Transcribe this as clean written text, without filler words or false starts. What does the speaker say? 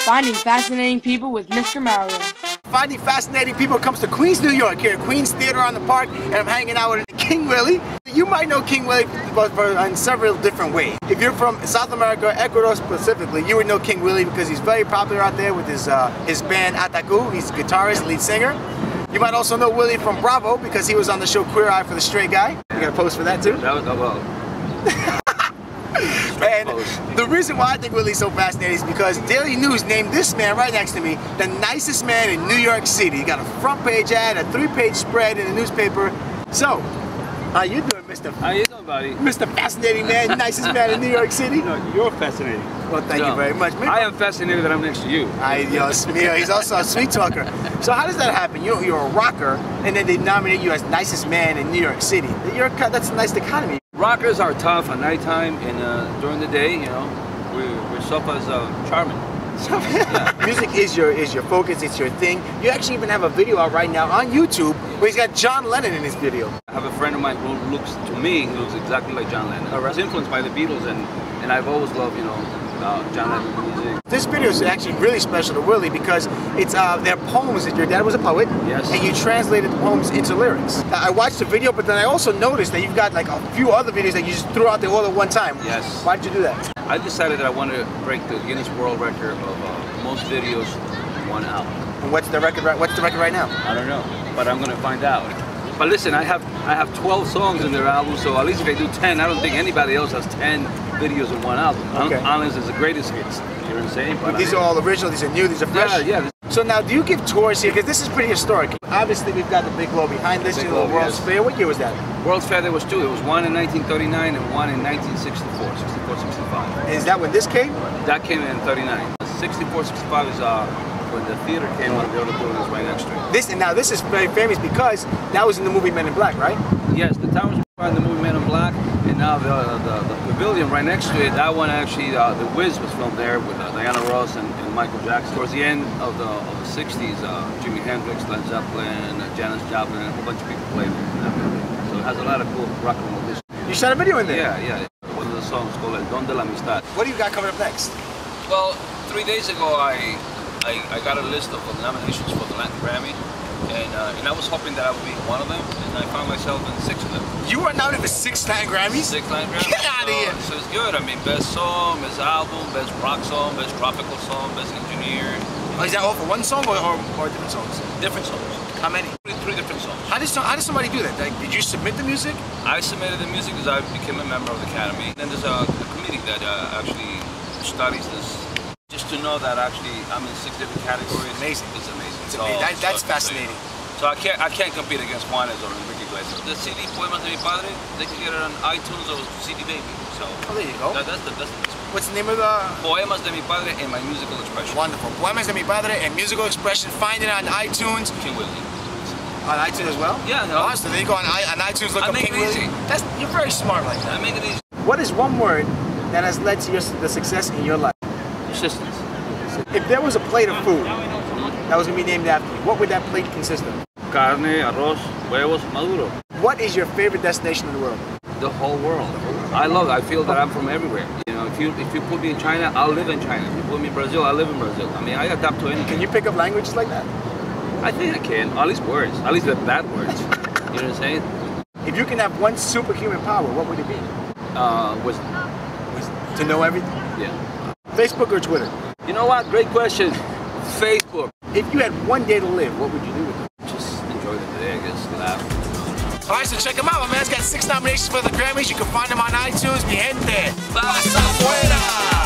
Finding fascinating people with Mr. Mario. Finding fascinating people comes to Queens, New York, here at Queens Theater on the Park, and I'm hanging out with King Willy. You might know King Willy in several different ways. If you're from South America, Ecuador specifically, you would know King Willy because he's very popular out there with his band Ataku. He's a guitarist, lead singer. You might also know Willy from Bravo because he was on the show Queer Eye for the Straight Guy. You got a post for that too? That was well. And the reason why I think Willy's so fascinating is because Daily News named this man right next to me the nicest man in New York City. He got a front page ad, a 3-page spread in the newspaper. So, how you doing, Mr. How you doing, buddy? Mr. Fascinating Man, nicest man in New York City? No, you're fascinating. Well, thank you very much. I am fascinated that I'm next to you. He's also a sweet talker. So how does that happen? You're a rocker, and then they nominate you as nicest man in New York City. That's a nice economy. Rockers are tough at nighttime, and during the day, you know, we're so as charming. Yeah. Music is your focus, it's your thing. You actually even have a video out right now on YouTube where he's got John Lennon in his video. I have a friend of mine who looks exactly like John Lennon. I was influenced by the Beatles, and I've always loved, you know, John Lennon music. This video is actually really special to Willy because it's they're poems that your dad was a poet, yes, and you translated the poems into lyrics. I watched the video, but then I also noticed that you've got like a few other videos that you just threw out there all at one time. Yes. Why did you do that? I decided that I wanted to break the Guinness World Record of most videos in one album. And what's the record right now? I don't know, but I'm gonna find out. But listen, I have 12 songs in their album, so at least if I do 10, I don't think anybody else has 10 videos in one album. Okay. Unless it's the greatest hits. You know what I'm saying? But these are all original, these are new, these are fresh? Yeah. So now, do you give tours here? Because this is pretty historic. Obviously, we've got the big globe behind this, the World's Fair. What year was that? World's Fair, there was two. It was one in 1939 and one in 1964, 65. Is that when this came? That came in 39. 64, 65 is when the theater came on, the other building is right next to it. This is very famous because that was in the movie Men in Black, right? Yes, the tower was in the movie Men in Black, and now the pavilion right next to it, that one actually, The Wiz was filmed there with Diana Ross and Michael Jackson. Towards the end of the 60s, Jimi Hendrix, Led Zeppelin, Janis Joplin, and a whole bunch of people played in that movie. So it has a lot of cool rock and roll history. You shot a video in there? Yeah. One of the songs called El Don de la Amistad. What do you got coming up next? Well, 3 days ago, I got a list of the nominations for the Latin Grammy, and I was hoping that I would be one of them, and I found myself in 6 of them. You were nominated for 6 Latin Grammys? 6 Latin Grammys. Get out of here! So it's good. I mean, best song, best album, best rock song, best tropical song, best engineer. Oh, is that all for one song or different songs? Different songs. How many? 3 different songs. How does somebody do that? Like, did you submit the music? I submitted the music because I became a member of the Academy. Then there's a committee that actually studies this. Just to know that actually I'm in 6 different categories. Amazing. It's amazing. It's amazing. That's fascinating. So I can't compete against Juanes or Enrique Iglesias. The CD Poemas de mi Padre, they can get it on iTunes or CD Baby. So there you go. That's the best. What's the name of the? Poemas de mi Padre and my musical expression. Wonderful. Poemas de mi Padre and musical expression. Find it on iTunes. King Willy. On iTunes as well? Yeah, no. Oh, so then you go on iTunes, look up King Willy. You're very smart like that. I make it easy. What is one word that has led to the success in your life? Persistence. If there was a plate of food that was going to be named after you, what would that plate consist of? Carne, arroz, huevos, maduro. What is your favorite destination in the world? The whole world. I love it. I feel that I'm from everywhere. You know, if you put me in China, I'll live in China. If you put me in Brazil, I'll live in Brazil. I mean, I adapt to anything. Can you pick up languages like that? I think I can. At least words. At least the bad words. You know what I'm saying? If you can have one superhuman power, what would it be? Wisdom. To know everything? Yeah. Facebook or Twitter? You know what? Great question. Facebook. If you had one day to live, what would you do with it? Just enjoy the day, I guess. Laugh. Alright, so check him out. My man's got 6 nominations for the Grammys. You can find him on iTunes. Mi gente. Pasa afuera.